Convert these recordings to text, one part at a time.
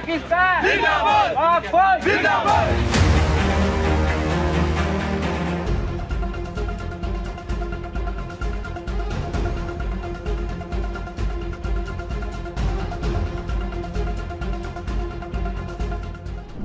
پاکستان زندہ باد، پاک فوج زندہ باد۔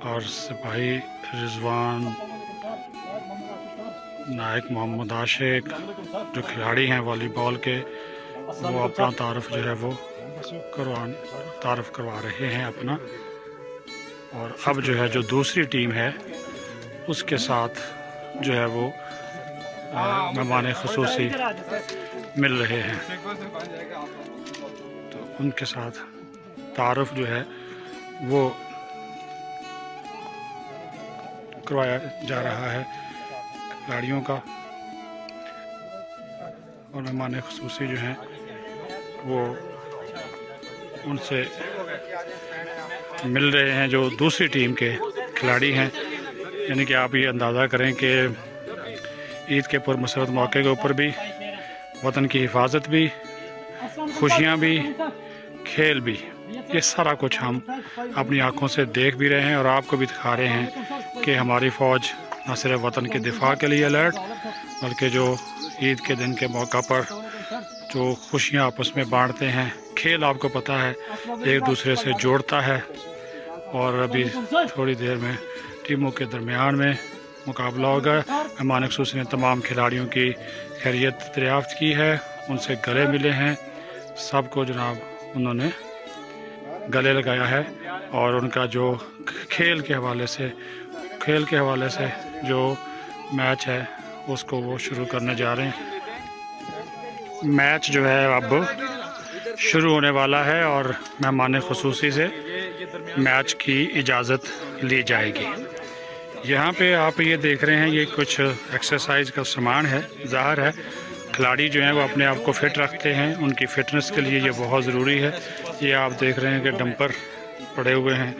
اور سپاہی رضوان نائک محمد عاشق جو کھلاڑی ہیں والی بال کے، وہ اپنا تعارف جو ہے وہ کروا رہے ہیں اپنا. اور اب جو ہے جو دوسری ٹیم ہے اس کے ساتھ جو ہے وہ مہمان خصوصی مل رہے ہیں، تو ان کے ساتھ تعارف جو ہے وہ کروایا جا رہا ہے کھلاڑیوں کا. اور مہمان خصوصی جو ہیں وہ ان سے مل رہے ہیں جو دوسری ٹیم کے کھلاڑی ہیں. یعنی کہ آپ یہ اندازہ کریں کہ عید کے پرمسرت موقع کے اوپر بھی وطن کی حفاظت بھی، خوشیاں بھی، کھیل بھی، یہ سارا کچھ ہم اپنی آنکھوں سے دیکھ بھی رہے ہیں اور آپ کو بھی دکھا رہے ہیں کہ ہماری فوج نہ صرف وطن کے دفاع کے لیے الرٹ، بلکہ جو عید کے دن کے موقع پر جو خوشیاں آپس میں بانٹتے ہیں. کھیل آپ کو پتہ ہے ایک دوسرے سے جوڑتا ہے، اور ابھی تھوڑی دیر میں ٹیموں کے درمیان میں مقابلہ ہوگا. مہمان خصوصی نے تمام کھلاڑیوں کی خیریت دریافت کی ہے، ان سے گلے ملے ہیں، سب کو جناب انہوں نے گلے لگایا ہے. اور ان کا جو کھیل کے حوالے سے جو میچ ہے اس کو وہ شروع کرنے جا رہے ہیں. میچ جو ہے اب شروع ہونے والا ہے اور مہمان خصوصی سے میچ کی اجازت لی جائے گی. یہاں پہ آپ یہ دیکھ رہے ہیں یہ کچھ ایکسرسائز کا سامان ہے. ظاہر ہے کھلاڑی جو ہیں وہ اپنے آپ کو فٹ رکھتے ہیں، ان کی فٹنس کے لیے یہ بہت ضروری ہے. یہ آپ دیکھ رہے ہیں کہ ڈمپر پڑے ہوئے ہیں،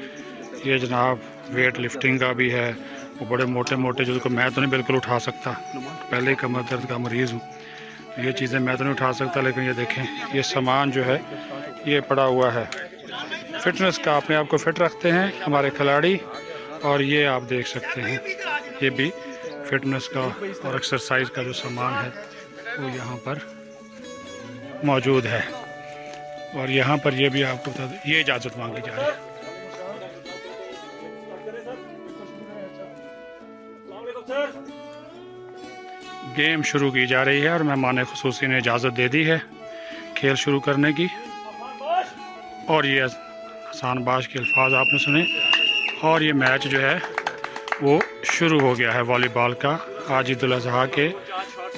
یہ جناب ویٹ لفٹنگ کا بھی ہے. وہ بڑے موٹے جس کو میں تو نہیں بالکل اٹھا سکتا، پہلے ہی کمر درد کا مریض ہوں، یہ چیزیں میں تو نہیں اٹھا سکتا. لیکن یہ دیکھیں یہ سامان جو ہے یہ پڑا ہوا ہے، فٹنس کا اپنے آپ کو فٹ رکھتے ہیں ہمارے کھلاڑی. اور یہ آپ دیکھ سکتے ہیں یہ بھی فٹنس کا اور ایکسرسائز کا جو سامان ہے وہ یہاں پر موجود ہے. اور یہاں پر یہ بھی آپ کو بتا دیں یہ اجازت مانگی جا رہی ہے. گیم شروع کی جا رہی ہے اور مہمان خصوصی نے اجازت دے دی ہے کھیل شروع کرنے کی. اور یہ حسان باش کے الفاظ آپ نے سنے. اور یہ میچ جو ہے وہ شروع ہو گیا ہے والی بال کا. آج عید الاضحیٰ کے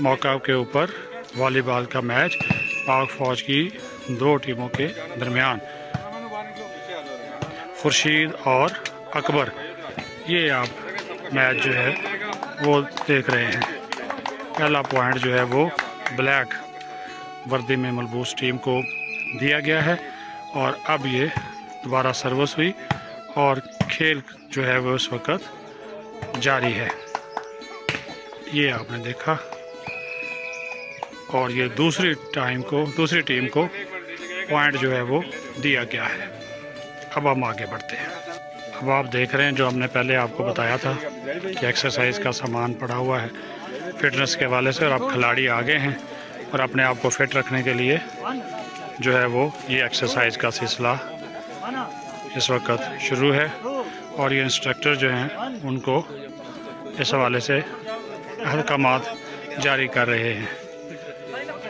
موقع کے اوپر والی بال کا میچ پاک فوج کی دو ٹیموں کے درمیان. خورشید اور اکبر، یہ آپ میچ جو ہے وہ دیکھ رہے ہیں. پہلا پوائنٹ جو ہے وہ بلیک وردی میں ملبوس ٹیم کو دیا گیا ہے. اور اب یہ دوبارہ سروس ہوئی اور کھیل جو ہے وہ اس وقت جاری ہے. یہ آپ نے دیکھا. اور یہ دوسری ٹیم کو پوائنٹ جو ہے وہ دیا گیا ہے. اب ہم آگے بڑھتے ہیں. اب آپ دیکھ رہے ہیں جو ہم نے پہلے آپ کو بتایا تھا کہ ایکسرسائز کا سامان پڑا ہوا ہے فٹنس کے حوالے سے، اور اب کھلاڑی آگے ہیں اور اپنے آپ کو فٹ رکھنے کے لیے جو ہے وہ یہ ایکسرسائز کا سلسلہ اس وقت شروع ہے. اور یہ انسٹرکٹر جو ہیں ان کو اس حوالے سے احکامات جاری کر رہے ہیں.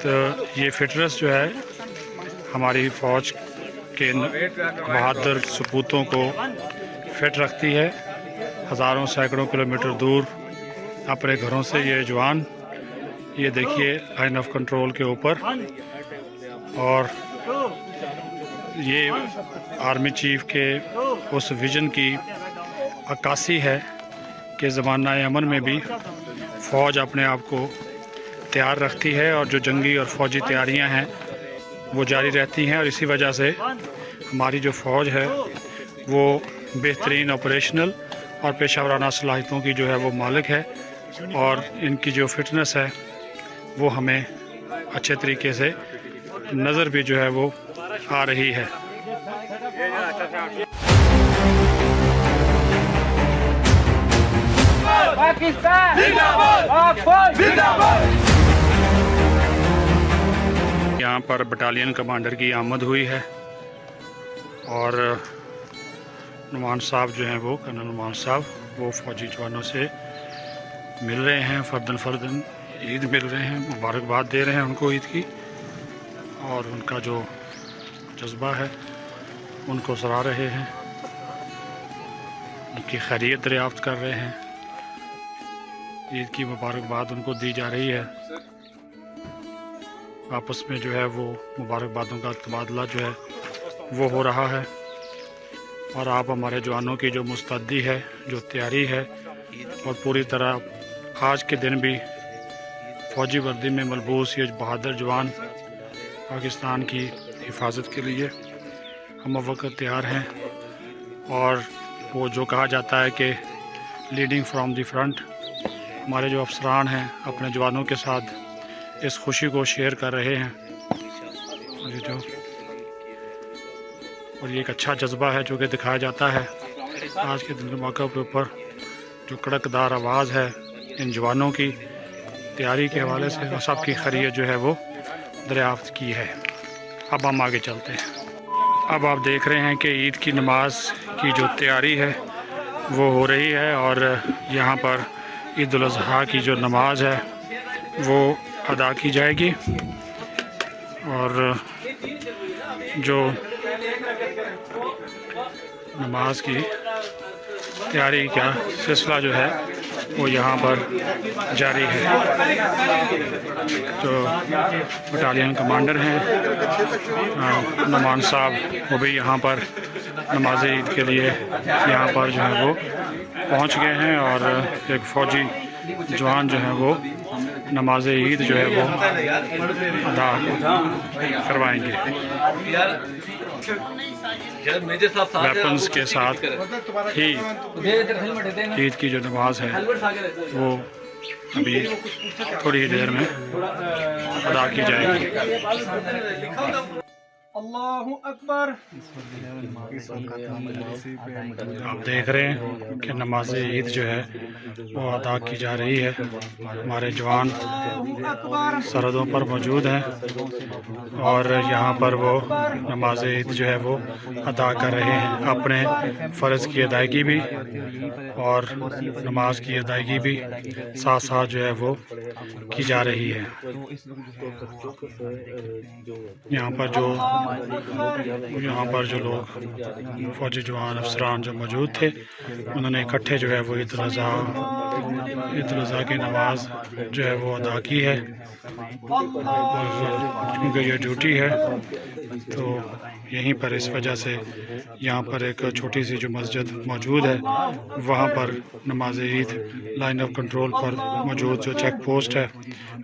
تو یہ فٹنس جو ہے ہماری فوج کے بہادر سپوتوں کو فٹ رکھتی ہے. ہزاروں سینکڑوں کلومیٹر دور اپنے گھروں سے یہ جوان، یہ دیکھیے لائن آف کنٹرول کے اوپر. اور یہ آرمی چیف کے اس ویژن کی عکاسی ہے کہ زمانہ امن میں بھی فوج اپنے آپ کو تیار رکھتی ہے اور جو جنگی اور فوجی تیاریاں ہیں وہ جاری رہتی ہیں. اور اسی وجہ سے ہماری جو فوج ہے وہ بہترین آپریشنل اور پیشہ ورانہ صلاحیتوں کی جو ہے وہ مالک ہے. اور ان کی جو فٹنس ہے وہ ہمیں اچھے طریقے سے نظر بھی جو ہے وہ آ رہی ہے. پاکستان زندہ باد، پاک فوج زندہ باد. یہاں پر بٹالین کمانڈر کی آمد ہوئی ہے اور نعمان صاحب جو ہیں وہ کرنل نعمان صاحب وہ فوجی جوانوں سے مل رہے ہیں، فرداً عید مل رہے ہیں، مبارکباد دے رہے ہیں ان کو عید کی، اور ان کا جو جذبہ ہے ان کو سراہ رہے ہیں، ان کی خیریت دریافت کر رہے ہیں، عید کی مبارکباد ان کو دی جا رہی ہے، آپس میں جو ہے وہ مبارکبادوں کا تبادلہ جو ہے وہ ہو رہا ہے، اور آپ ہمارے جوانوں کی جو مستعدی ہے، جو تیاری ہے، اور پوری طرح آج کے دن بھی فوجی وردی میں ملبوس یہ بہادر جوان پاکستان کی حفاظت کے لیے ہم وقت تیار ہیں، اور وہ جو کہا جاتا ہے کہ لیڈنگ فرام دی فرنٹ، ہمارے جو افسران ہیں اپنے جوانوں کے ساتھ اس خوشی کو شیئر کر رہے ہیں، اور یہ ایک اچھا جذبہ ہے جو کہ دکھایا جاتا ہے آج کے دن کے موقع کے اوپر، جو کڑکدار آواز ہے ان جوانوں کی تیاری کے حوالے سے، اور سب کی خیریت جو ہے وہ دریافت کی ہے۔ اب ہم آگے چلتے ہیں۔ اب آپ دیکھ رہے ہیں کہ عید کی نماز کی جو تیاری ہے وہ ہو رہی ہے، اور یہاں پر عید الاضحیٰ کی جو نماز ہے وہ ادا کی جائے گی، اور جو نماز کی تیاری کا سلسلہ جو ہے وہ یہاں پر جاری ہے۔ جو بٹالین کمانڈر ہیں نعمان صاحب، وہ بھی یہاں پر نماز عید کے لیے یہاں پر جو ہے وہ پہنچ گئے ہیں، اور ایک فوجی جوان جو ہے وہ نماز عید جو ہے وہ ادا کروائیں گے ویپنز کے ساتھ ہی۔ عید کی جو نماز ہے وہ ابھی تھوڑی دیر میں ادا کی جائے گی۔ اللہ اکبر۔ آپ دیکھ رہے ہیں کہ نماز عید جو ہے وہ ادا کی جا رہی ہے، ہمارے جوان سرحدوں پر موجود ہیں، اور یہاں پر وہ نماز عید جو ہے وہ ادا کر رہے ہیں، اپنے فرض کی ادائیگی بھی اور نماز کی ادائیگی بھی ساتھ ساتھ جو ہے وہ کی جا رہی ہے۔ یہاں پر جو لوگ فوجی جوان افسران جو موجود تھے انہوں نے اکٹھے جو ہے وہ عید الاضحیٰ کی نماز جو ہے وہ ادا کی ہے، کیونکہ یہ ڈیوٹی ہے تو یہیں پر اس وجہ سے یہاں پر ایک چھوٹی سی جو مسجد موجود ہے وہاں پر نماز عید لائن آف کنٹرول پر موجود جو چیک پوسٹ ہے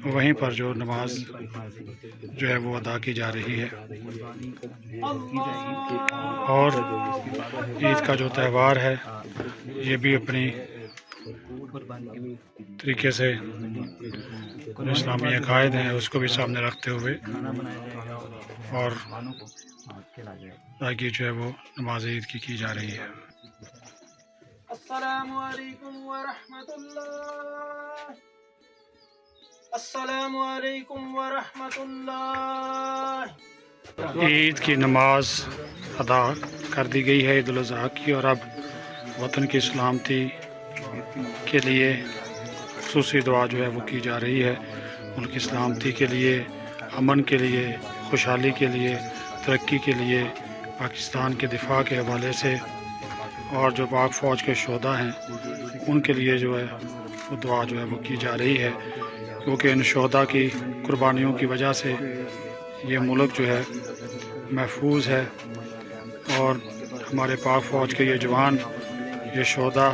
وہیں پر جو نماز جو ہے وہ ادا کی جا رہی ہے۔ اور عید کا جو تہوار ہے یہ بھی اپنی طریقے سے اسلامی عقائد ہیں اس کو بھی سامنے رکھتے ہوئے اور ادائیگی جو ہے وہ نماز عید کی جا رہی ہے۔ السلام علیکم ورحمۃ اللہ، السلام علیکم ورحمۃ اللہ۔ عید کی نماز ادا کر دی گئی ہے عید الاضحیٰ کی، اور اب وطن کی سلامتی کے لیے خصوصی دعا جو ہے وہ کی جا رہی ہے، ملک کی سلامتی کے لیے، امن کے لیے، خوشحالی کے لیے، ترقی کے لیے، پاکستان کے دفاع کے حوالے سے، اور جو پاک فوج کے شہداء ہیں ان کے لیے جو ہے وہ دعا جو ہے وہ کی جا رہی ہے، کیونکہ ان شہداء کی قربانیوں کی وجہ سے یہ ملک جو ہے محفوظ ہے، اور ہمارے پاک فوج کے یہ جوان، یہ شہداء،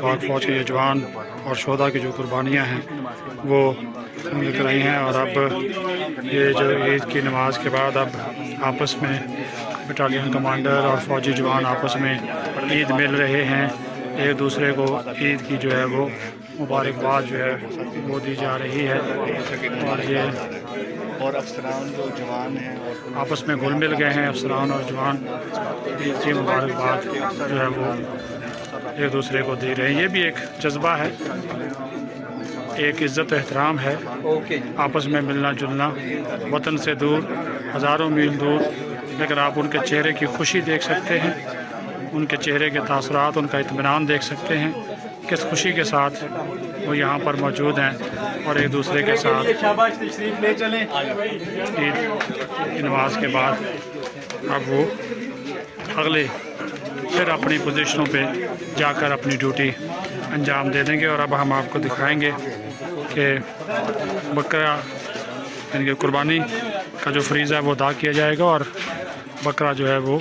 پاک فوج کے یہ جوان اور شہداء کی جو قربانیاں ہیں وہ لکھ رہی ہیں، اور اب یہ جو عید کی نماز کے بعد اب آپس میں بٹالین کمانڈر اور فوجی جوان آپس میں عید مل رہے ہیں، ایک دوسرے کو عید کی جو ہے وہ مبارکباد جو ہے وہ دی جا رہی ہے، اور یہ اور افسران جو جوان ہیں آپس میں گھل مل گئے ہیں، افسران اور جوان عید کی مبارکباد جو ہے وہ ایک دوسرے کو دے رہے ہیں۔ یہ بھی ایک جذبہ ہے، ایک عزت و احترام ہے، آپس میں ملنا جلنا، وطن سے دور، ہزاروں میل دور لیکن آپ ان کے چہرے کی خوشی دیکھ سکتے ہیں، ان کے چہرے کے تاثرات، ان کا اطمینان دیکھ سکتے ہیں، کس خوشی کے ساتھ وہ یہاں پر موجود ہیں اور ایک دوسرے کے ساتھ عید کی نماز کے بعد اب وہ اگلے پھر اپنی پوزیشنوں پہ جا کر اپنی ڈیوٹی انجام دے دیں گے۔ اور اب ہم آپ کو دکھائیں گے کہ بکرا یعنی کہ قربانی کا جو فریضہ ہے وہ ادا کیا جائے گا اور بکرا جو ہے وہ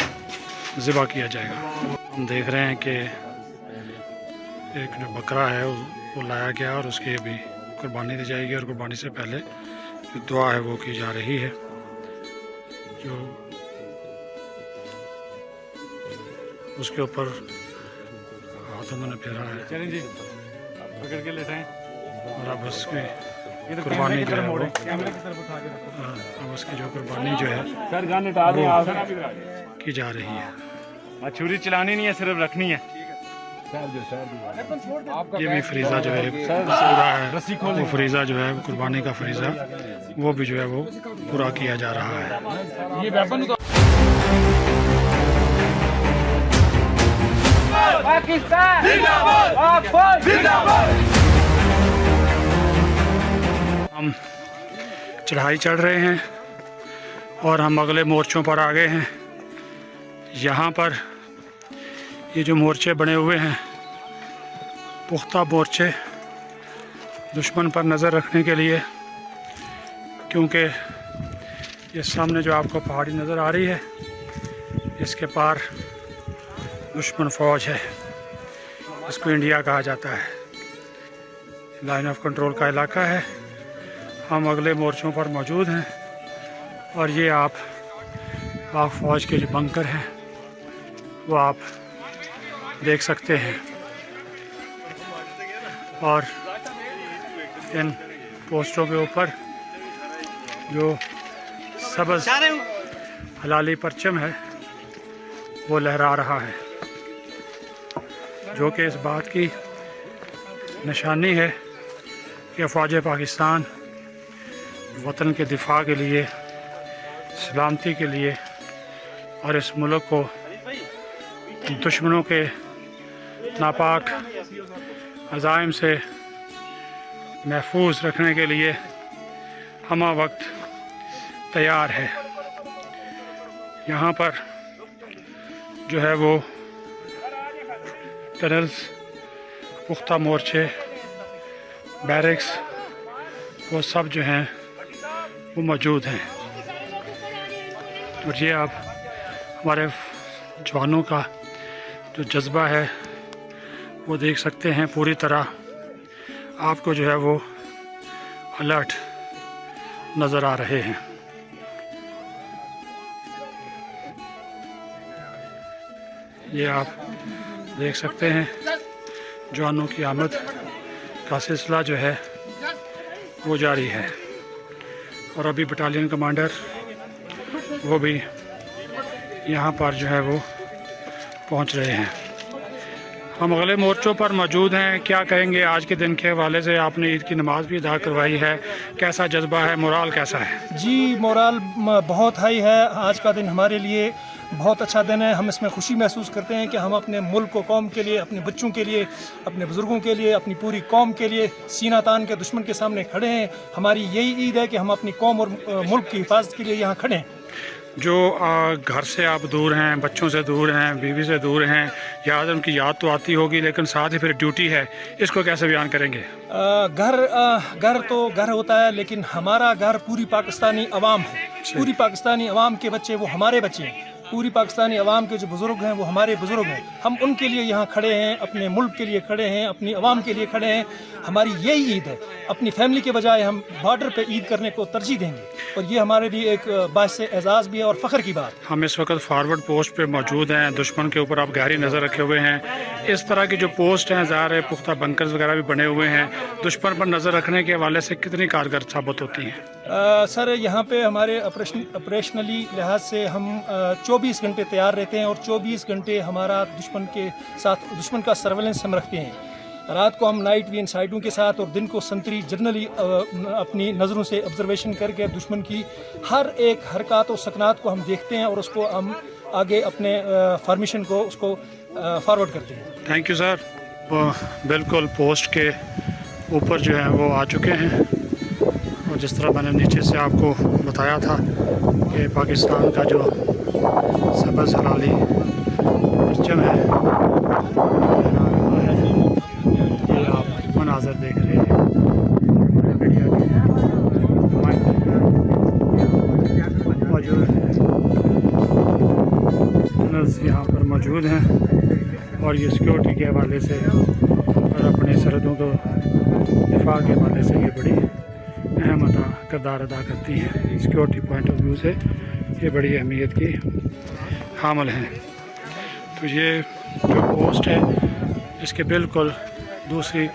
ذبح کیا جائے گا۔ ہم دیکھ رہے ہیں کہ ایک جو بکرا ہے وہ لایا گیا اور اس کی ابھی قربانی دی جائے گی، اور قربانی سے پہلے جو دعا ہے وہ کی جا رہی ہے۔ جو اس کے اوپر ہاتھ انہوں نے پھیرا ہے، چلیں جی پکڑ کے لیٹائیں، اور اب اس کی قربانی جو ہے وہ اب اس کی جو قربانی جو ہے سر جان اٹھا دیں آپ، کی جا رہی ہے۔ چھری چلانی نہیں ہے، صرف رکھنی ہے۔ یہ بھی فریضہ جو ہے پورا ہے، وہ فریضہ جو ہے قربانی کا فریضہ وہ بھی جو ہے وہ پورا کیا جا رہا ہے۔ یہ ویپن پاکستان زندہ باد، پاک فوج زندہ باد۔ ہم چڑھائی چڑھ رہے ہیں اور ہم اگلے مورچوں پر آ گئے ہیں۔ یہاں پر یہ جو مورچے بنے ہوئے ہیں پختہ مورچے دشمن پر نظر رکھنے کے لیے، کیونکہ یہ سامنے جو آپ کو پہاڑی نظر آ رہی ہے اس کے پار دشمن فوج ہے، اس کو انڈیا کہا جاتا ہے، لائن آف کنٹرول کا علاقہ ہے۔ ہم اگلے مورچوں پر موجود ہیں اور یہ آپ پاک فوج کے جو بنکر ہیں وہ آپ دیکھ سکتے ہیں، اور ان پوسٹوں کے اوپر جو سبز ہلالی پرچم ہے وہ لہرا رہا ہے، جو کہ اس بات کی نشانی ہے کہ فوج پاکستان وطن کے دفاع کے لیے، سلامتی کے لیے اور اس ملک کو دشمنوں کے ناپاک عزائم سے محفوظ رکھنے کے لیے ہمہ وقت تیار ہے۔ یہاں پر جو ہے وہ ٹنلز، پختہ مورچے، بیرکس وہ سب جو ہیں وہ موجود ہیں، اور یہ آپ ہمارے جوانوں کا جو جذبہ ہے وہ دیکھ سکتے ہیں۔ پوری طرح آپ کو جو ہے وہ الرٹ نظر آ رہے ہیں۔ یہ آپ دیکھ سکتے ہیں جوانوں کی آمد کا سلسلہ جو ہے وہ جاری ہے، اور ابھی بٹالین کمانڈر وہ بھی یہاں پر جو ہے وہ پہنچ رہے ہیں۔ ہم اگلے مورچوں پر موجود ہیں۔ کیا کہیں گے آج کے دن کے حوالے سے؟ آپ نے عید کی نماز بھی ادا کروائی ہے، کیسا جذبہ ہے، مورال کیسا ہے؟ جی مورال بہت ہائی ہے۔ آج کا دن ہمارے لیے بہت اچھا دن ہے۔ ہم اس میں خوشی محسوس کرتے ہیں کہ ہم اپنے ملک و قوم کے لیے، اپنے بچوں کے لیے، اپنے بزرگوں کے لیے، اپنی پوری قوم کے لیے سینہ تان کے دشمن کے سامنے کھڑے ہیں۔ ہماری یہی عید ہے کہ ہم اپنی قوم اور ملک کی حفاظت کے لیے یہاں کھڑے ہیں۔ جو گھر سے آپ دور ہیں، بچوں سے دور ہیں، بیوی سے دور ہیں، یاد ان کی یاد تو آتی ہوگی، لیکن ساتھ ہی پھر ڈیوٹی ہے، اس کو کیسے بیان کریں گے؟ گھر تو گھر ہوتا ہے، لیکن ہمارا گھر پوری پاکستانی عوام ہے۔ پوری پاکستانی عوام کے بچے وہ ہمارے بچے ہیں، پوری پاکستانی عوام کے جو بزرگ ہیں وہ ہمارے بزرگ ہیں۔ ہم ان کے لیے یہاں کھڑے ہیں، اپنے ملک کے لیے کھڑے ہیں، اپنی عوام کے لیے کھڑے ہیں۔ ہماری یہی عید ہے۔ اپنی فیملی کے بجائے ہم بارڈر پہ عید کرنے کو ترجیح دیں گے، اور یہ ہمارے لیے ایک باعث اعزاز بھی ہے اور فخر کی بات۔ ہم اس وقت فارورڈ پوسٹ پہ موجود ہیں، دشمن کے اوپر آپ گہری نظر رکھے ہوئے ہیں۔ اس طرح کی جو پوسٹ ہیں، ظاہر ہے پختہ بنکرز وغیرہ بھی بنے ہوئے ہیں، دشمن پر نظر رکھنے کے حوالے سے کتنی کارگر ثابت ہوتی ہیں؟ سر یہاں پہ ہمارے آپریشنلی لحاظ سے ہم 24 گھنٹے تیار رہتے ہیں، اور 24 گھنٹے ہمارا دشمن کے ساتھ دشمن کا سرویلنس ہم رکھتے ہیں۔ رات کو ہم نائٹ وی ان سائٹوں کے ساتھ اور دن کو سنتری جرنلی اپنی نظروں سے آبزرویشن کر کے دشمن کی ہر ایک حرکات و سکنات کو ہم دیکھتے ہیں اور اس کو ہم آگے اپنے فارمیشن کو اس کو فارورڈ کرتے ہیں. Thank you sir. وہ بالکل پوسٹ کے اوپر جو ہے وہ آ چکے ہیں اور جس طرح میں نے نیچے سے آپ کو بتایا تھا کہ پاکستان کا جو سبز ہلالی پرچم ہے یہ آپ مناظر دیکھ رہے ہیں. یہاں پر موجود ہیں اور یہ سیکورٹی کے حوالے سے اور اپنے سرحدوں کو دفاع کے حوالے سے یہ بڑی اہم کردار ادا کرتی ہیں. سیکورٹی پوائنٹ آف ویو سے یہ بڑی اہمیت کی حامل ہیں. تو یہ جو پوسٹ ہے اس کے بالکل دوسری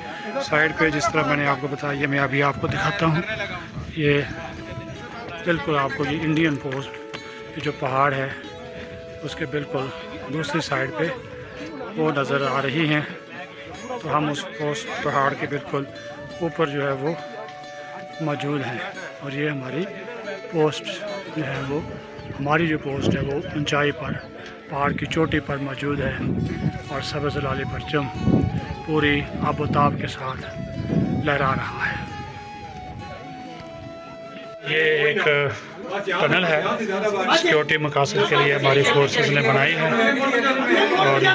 سائڈ پہ جس طرح میں نے آپ کو بتایا میں ابھی آپ کو دکھاتا ہوں. یہ بالکل آپ کو یہ انڈین پوسٹ یہ جو پہاڑ ہے اس کے بالکل دوسری سائڈ پہ وہ نظر آ رہی ہیں. تو ہم اس پوسٹ پہاڑ کے بالکل اوپر جو ہے وہ موجود ہیں اور یہ ہماری پوسٹ جو ہے وہ ہماری جو پوسٹ ہے وہ اونچائی پر پہاڑ کی چوٹی پر موجود ہے اور سبز ہلالی پرچم پوری آب و تاب کے ساتھ لہرا رہا ہے. یہ ایک ٹنل ہے سیکورٹی مقاصد کے لیے ہماری فورسز نے بنائی ہے اور یہ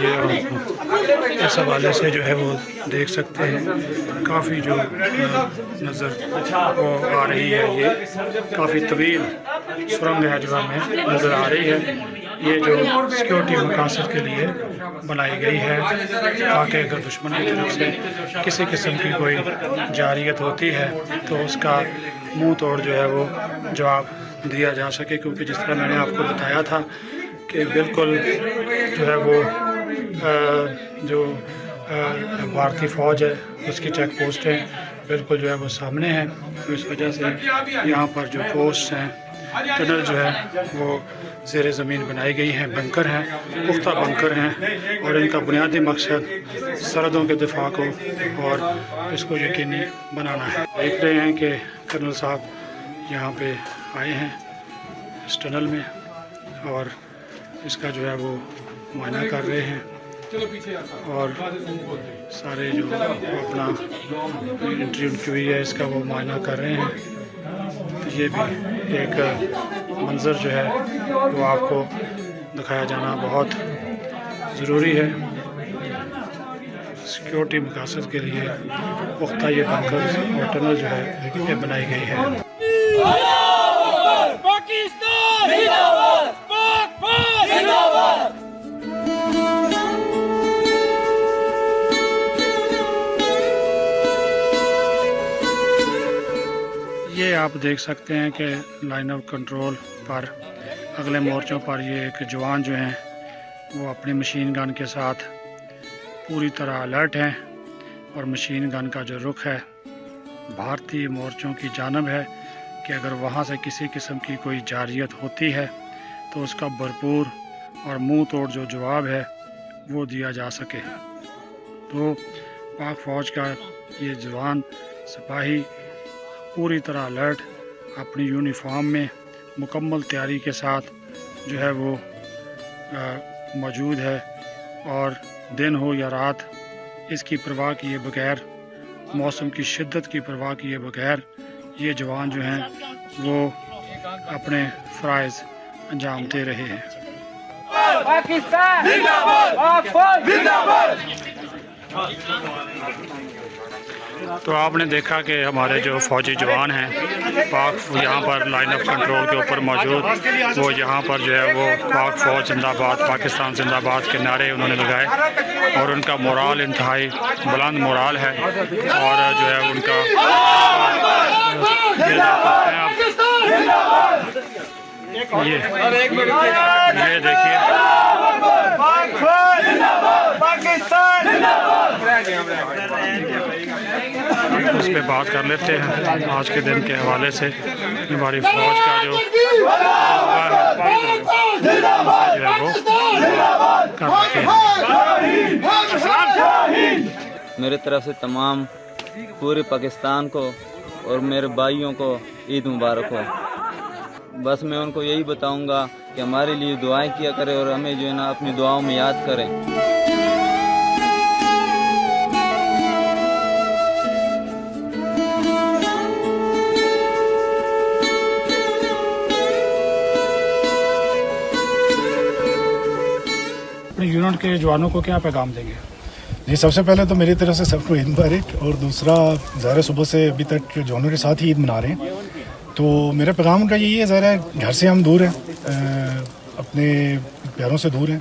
اس حوالے سے جو ہے وہ دیکھ سکتے ہیں کافی جو نظر وہ آ رہی ہے. یہ کافی طویل سرنگ ہے جو ہمیں نظر آ رہی ہے. یہ جو سیکورٹی مقاصد کے لیے بنائی گئی ہے تاکہ اگر دشمن کی طرف سے کسی قسم کی کوئی جارحیت ہوتی ہے تو اس کا منہ توڑ جو ہے وہ جواب دیا جا سکے. کیونکہ جس طرح میں نے آپ کو بتایا تھا کہ بالکل جو ہے وہ جو بھارتی فوج ہے اس کی چیک پوسٹیں بالکل جو ہے وہ سامنے ہیں. اس وجہ سے یہاں پر جو پوسٹ ہیں ٹنل جو ہے وہ زیر زمین بنائی گئی ہیں. بنکر ہیں پختہ بنکر ہیں اور ان کا بنیادی مقصد سرحدوں کے دفاع کو اور اس کو یقینی بنانا ہے. دیکھ رہے ہیں کہ کرنل صاحب یہاں پہ آئے ہیں اس ٹنل میں اور اس کا جو ہے وہ معائنہ کر رہے ہیں اور سارے جو اپنا انٹری کی ہوئی ہے اس کا وہ معائنہ کر رہے ہیں. یہ بھی ایک منظر جو ہے وہ آپ کو دکھایا جانا بہت ضروری ہے. سیکورٹی مقاصد کے لیے پختہ یہ بنکر اور ٹنل جو ہے یہ بنائی گئی ہے. پاکستان زندہ باد پاک فوج زندہ باد. یہ آپ دیکھ سکتے ہیں کہ لائن آف کنٹرول پر اگلے مورچوں پر یہ ایک جوان جو ہیں وہ اپنی مشین گن کے ساتھ پوری طرح الرٹ ہیں اور مشین گن کا جو رخ ہے بھارتی مورچوں کی جانب ہے کہ اگر وہاں سے کسی قسم کی کوئی جارحیت ہوتی ہے تو اس کا بھرپور اور منہ توڑ جو جواب ہے وہ دیا جا سکے. تو پاک فوج کا یہ جوان سپاہی پوری طرح الرٹ اپنی یونیفارم میں مکمل تیاری کے ساتھ جو ہے وہ موجود ہے اور دن ہو یا رات اس کی پرواہ کیے بغیر موسم کی شدت کی پرواہ کیے بغیر یہ جوان جو ہیں وہ اپنے فرائض انجام دے رہے ہیں. پاکستان زندہ باد پاک فوج زندہ باد. تو آپ نے دیکھا کہ ہمارے جو فوجی جوان ہیں پاک یہاں پر لائن آف کنٹرول کے اوپر موجود وہ یہاں پر جو ہے وہ پاک فوج زندہ باد پاکستان زندہ باد کے نعرے انہوں نے لگائے اور ان کا مورال انتہائی بلند مورال ہے اور جو ہے ان کا یہ دیکھیے اس پہ بات کر لیتے ہیں آج کے دن کے حوالے سے ہماری فوج کا جو ہے وہ کر رکھے ہیں. میرے میرے طرف سے تمام پورے پاکستان کو اور میرے بھائیوں کو عید مبارک ہو۔ بس میں ان کو یہی بتاؤں گا کہ ہمارے لیے دعائیں کیا کرے اور ہمیں جو ہے نا اپنی دعاؤں میں یاد کریں۔ اپنے یونٹ کے جوانوں کو کیا پیغام دیں گے؟ جی سب سے پہلے تو میری طرف سے سب کو عید مبارک، اور دوسرا ظاہر صبح سے ابھی تک جوانوں کے ساتھ ہی عید منا رہے ہیں، تو میرا پیغام کا یہی ہے، ظاہر ہے گھر سے ہم دور ہیں، اپنے پیاروں سے دور ہیں،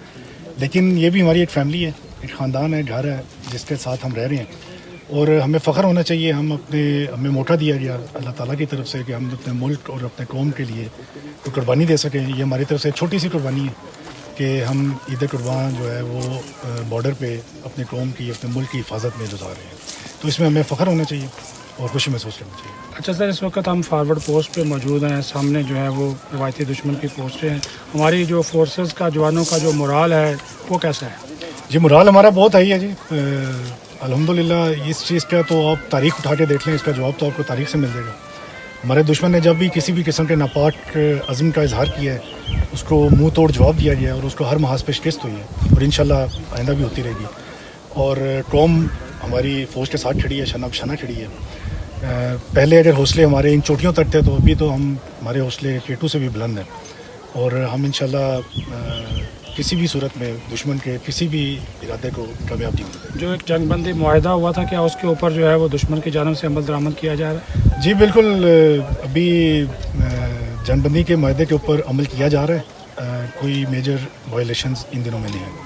لیکن یہ بھی ہماری ایک فیملی ہے، ایک خاندان ہے، گھر ہے جس کے ساتھ ہم رہ رہے ہیں، اور ہمیں فخر ہونا چاہیے۔ ہمیں موقع دیا گیا اللہ تعالیٰ کی طرف سے کہ ہم اپنے ملک اور اپنے قوم کے لیے کوئی قربانی دے سکیں۔ یہ ہماری طرف سے ایک چھوٹی سی قربانی ہے کہ ہم عید قربان جو ہے وہ بارڈر پہ اپنے قوم کی، اپنے ملک کی حفاظت میں گزار رہے ہیں، تو اس میں ہمیں فخر ہونا چاہیے اور خوشی محسوس کرنا چاہیے۔ اچھا سر، اس وقت ہم فارورڈ پوسٹ پہ موجود ہیں، سامنے جو ہے وہ روایتی دشمن کی پوسٹیں ہیں، ہماری جو فورسز کا جوانوں کا جو مورال ہے وہ کیسا ہے؟ جی مورال ہمارا بہت ہائی ہے جی، الحمدللہ۔ اس چیز کا تو آپ تاریخ اٹھا کے دیکھ لیں، اس کا جواب تو آپ کو تاریخ سے مل جائے گا۔ ہمارے دشمن نے جب بھی کسی بھی قسم کے ناپاک عزم کا اظہار کیا ہے، اس کو منہ توڑ جواب دیا گیا ہے، اور اس کو ہر محاذ پہ شکست ہوئی ہے، اور انشاءاللہ آئندہ بھی ہوتی رہے گی۔ اور قوم ہماری فوج کے ساتھ کھڑی ہے، شانہ بشانہ کھڑی ہے۔ پہلے اگر حوصلے ہمارے ان چوٹیوں تک تھے، تو ابھی تو ہمارے حوصلے کیٹو سے بھی بلند ہیں، اور ہم انشاءاللہ کسی بھی صورت میں دشمن کے کسی بھی ارادے کو کامیاب نہیں ہوتے۔ جو ایک جنگ بندی معاہدہ ہوا تھا، کیا اس کے اوپر جو ہے وہ دشمن کی جانب سے عمل درآمد کیا جا رہا ہے؟ جی بالکل، ابھی جنگ بندی کے معاہدے کے اوپر عمل کیا جا رہا ہے، کوئی میجر وائلیشنز ان دنوں میں نہیں ہے۔